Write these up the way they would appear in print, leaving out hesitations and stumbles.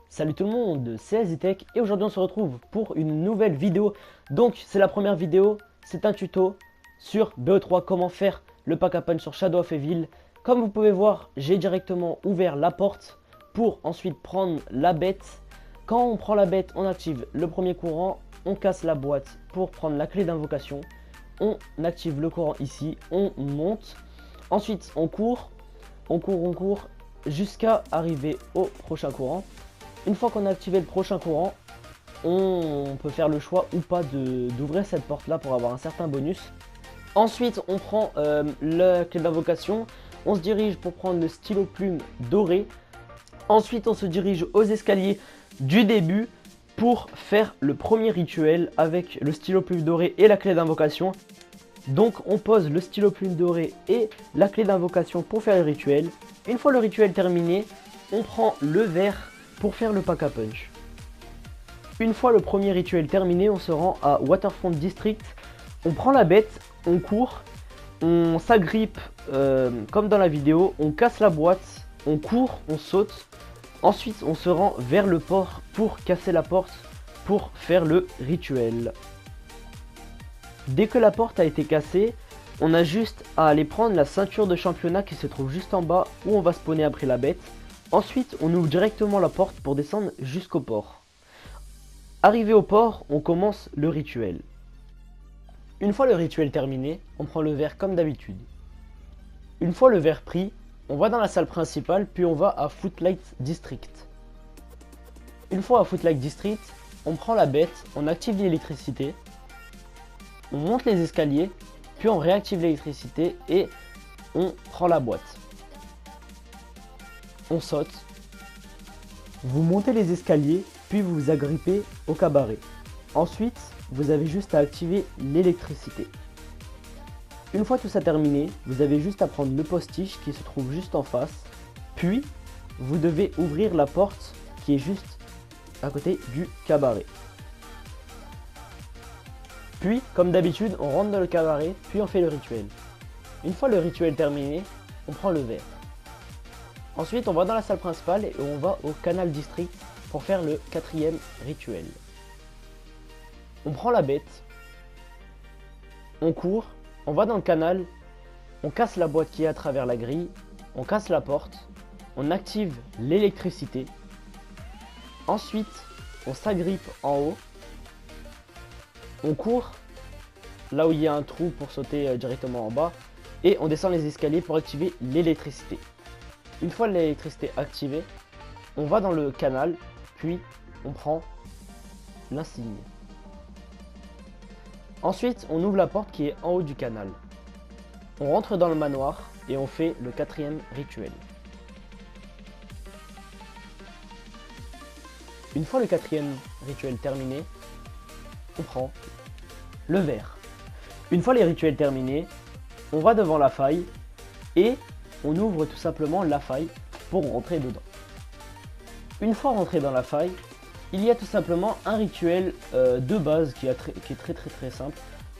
Salut tout le monde, c'est Azitech et aujourd'hui on se retrouve pour une nouvelle vidéo. Donc c'est la première vidéo, c'est un tuto sur BO3, comment faire le pack à punch sur Shadow of Evil. Comme vous pouvez voir, j'ai directement ouvert la porte pour ensuite prendre la bête. Quand on prend la bête, on active le premier courant, on casse la boîte pour prendre la clé d'invocation. On active le courant ici, on monte. Ensuite on court jusqu'à arriver au prochain courant. Une fois qu'on a activé le prochain courant, on peut faire le choix ou pas d'ouvrir cette porte là pour avoir un certain bonus. Ensuite on prend la clé d'invocation, on se dirige pour prendre le stylo plume doré. Ensuite on se dirige aux escaliers du début pour faire le premier rituel avec le stylo plume doré et la clé d'invocation. Donc on pose le stylo plume doré et la clé d'invocation pour faire le rituel. Une fois le rituel terminé, on prend le verre pour faire le pack à punch. Une fois le premier rituel terminé, on se rend à Waterfront District. On prend la bête, on court, on s'agrippe comme dans la vidéo, on casse la boîte, on court, on saute. Ensuite on se rend vers le port pour casser la porte pour faire le rituel. Dès que la porte a été cassée, on a juste à aller prendre la ceinture de championnat qui se trouve juste en bas où on va spawner après la bête. Ensuite, on ouvre directement la porte pour descendre jusqu'au port. Arrivé au port, on commence le rituel. Une fois le rituel terminé, on prend le verre comme d'habitude. Une fois le verre pris, on va dans la salle principale, puis on va à Footlight District. Une fois à Footlight District, on prend la bête, on active l'électricité, on monte les escaliers, puis on réactive l'électricité et on prend la boîte. On saute, vous montez les escaliers, puis vous vous agrippez au cabaret. Ensuite, vous avez juste à activer l'électricité. Une fois tout ça terminé, vous avez juste à prendre le postiche qui se trouve juste en face, puis vous devez ouvrir la porte qui est juste à côté du cabaret. Puis, comme d'habitude, on rentre dans le cabaret, puis on fait le rituel. Une fois le rituel terminé, on prend le verre. Ensuite, on va dans la salle principale et on va au Canal District pour faire le 4e rituel. On prend la bête, on court, on va dans le canal, on casse la boîte qui est à travers la grille, on casse la porte, on active l'électricité. Ensuite, on s'agrippe en haut, on court là où il y a un trou pour sauter directement en bas et on descend les escaliers pour activer l'électricité. Une fois l'électricité activée, on va dans le canal, puis on prend l'insigne. Ensuite, on ouvre la porte qui est en haut du canal. On rentre dans le manoir et on fait le 4e rituel. Une fois le 4e rituel terminé, on prend le verre. Une fois les rituels terminés, on va devant la faille et on ouvre tout simplement la faille pour rentrer dedans. Une fois rentré dans la faille, il y a tout simplement un rituel de base qui est très simple,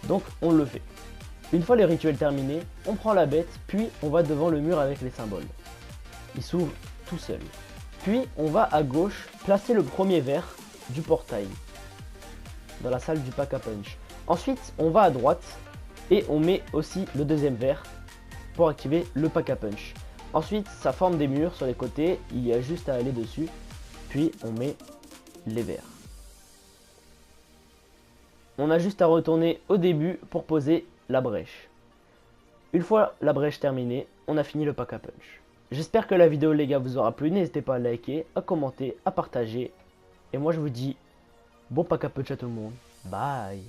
donc on le fait. Une fois le rituel terminé, on prend la bête, puis on va devant le mur avec les symboles. Il s'ouvre tout seul. Puis on va à gauche placer le premier verre du portail dans la salle du pack à punch. Ensuite, on va à droite et on met aussi le deuxième verre pour activer le pack à punch. Ensuite, ça forme des murs sur les côtés, il y a juste à aller dessus, puis on met les verres. On a juste à retourner au début pour poser la brèche. Une fois la brèche terminée, on a fini le pack à punch. J'espère que la vidéo les gars vous aura plu, n'hésitez pas à liker, à commenter, à partager. Et moi je vous dis bon pack à punch à tout le monde. Bye.